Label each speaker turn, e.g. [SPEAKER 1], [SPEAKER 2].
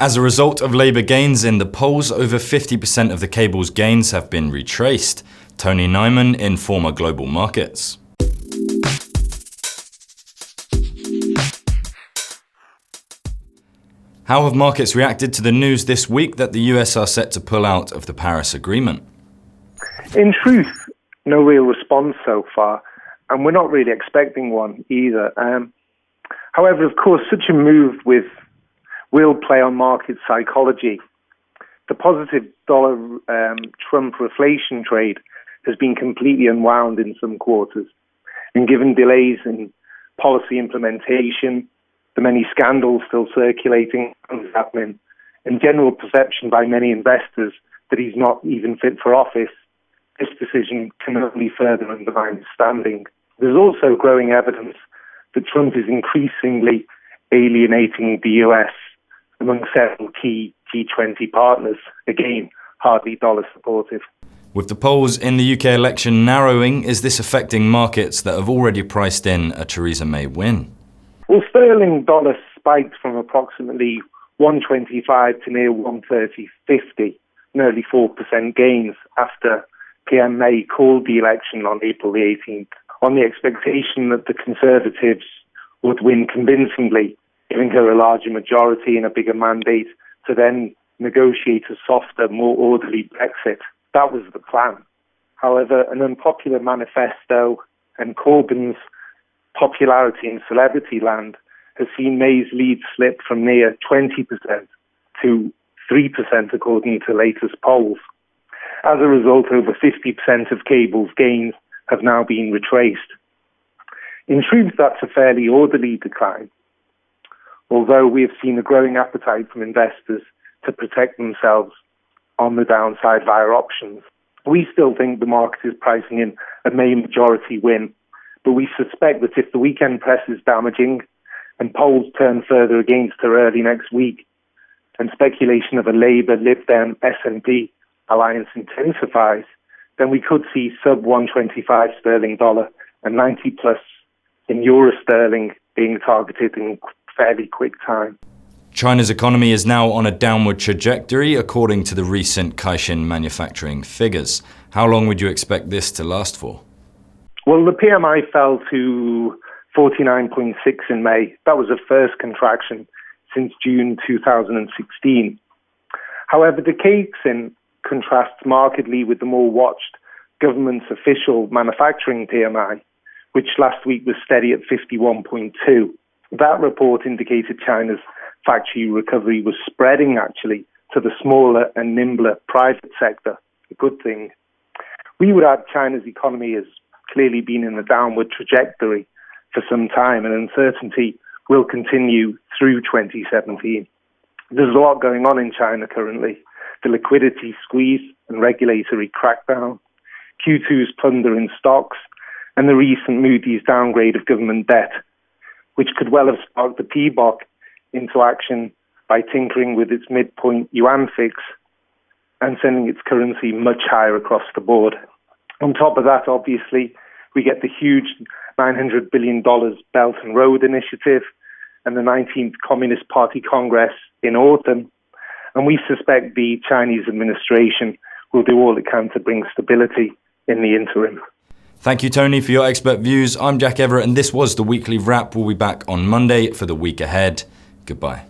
[SPEAKER 1] As a result of Labour gains in the polls, over 50% of the cable's gains have been retraced. Tony Nyman, Informa Global Markets. How have markets reacted to the news this week that the US are set to pull out of the Paris Agreement?
[SPEAKER 2] In truth, no real response so far, and we're not really expecting one either. However, of course, such a move will play on market psychology. The positive dollar-Trump reflation trade has been completely unwound in some quarters, and given delays in policy implementation, the many scandals still circulating and happening, and general perception by many investors that he's not even fit for office, this decision can only further undermine his standing. There's also growing evidence that Trump is increasingly alienating the US among several key G20 partners, again, hardly dollar supportive.
[SPEAKER 1] With the polls in the UK election narrowing, is this affecting markets that have already priced in a Theresa May win?
[SPEAKER 2] Well, sterling dollar spiked from approximately 125 to near 130.50, nearly 4% gains after PM May called the election on April the 18th, on the expectation that the Conservatives would win convincingly, giving her a larger majority and a bigger mandate to then negotiate a softer, more orderly Brexit. That was the plan. However, an unpopular manifesto and Corbyn's popularity in celebrity land has seen May's lead slip from near 20% to 3% according to latest polls. As a result, over 50% of cable's gains have now been retraced. In truth, that's a fairly orderly decline, although we have seen a growing appetite from investors to protect themselves on the downside via options. We still think the market is pricing in a May majority win, but we suspect that if the weekend press is damaging and polls turn further against her early next week, and speculation of a Labour, Lib Dem, SNP alliance intensifies, then we could see sub 125 sterling dollar and 90 plus in euro sterling being targeted in fairly quick time.
[SPEAKER 1] China's economy is now on a downward trajectory according to the recent Caixin manufacturing figures. How long would you expect this to last for?
[SPEAKER 2] Well, the PMI fell to 49.6 in May. That was the first contraction since June 2016. However, the Caixin contrasts markedly with the more watched government's official manufacturing PMI, which last week was steady at 51.2. That report indicated China's factory recovery was spreading actually to the smaller and nimbler private sector, a good thing. We would add China's economy has clearly been in a downward trajectory for some time, and uncertainty will continue through 2017. There's a lot going on in China currently. The liquidity squeeze and regulatory crackdown, Q2's plunder in stocks, and the recent Moody's downgrade of government debt, which could well have sparked the PBOC into action by tinkering with its midpoint yuan fix and sending its currency much higher across the board. On top of that, obviously, we get the huge $900 billion Belt and Road Initiative and the 19th Communist Party Congress in autumn, and we suspect the Chinese administration will do all it can to bring stability in the interim.
[SPEAKER 1] Thank you, Tony, for your expert views. I'm Jack Everett, and this was the Weekly Wrap. We'll be back on Monday for the week ahead. Goodbye.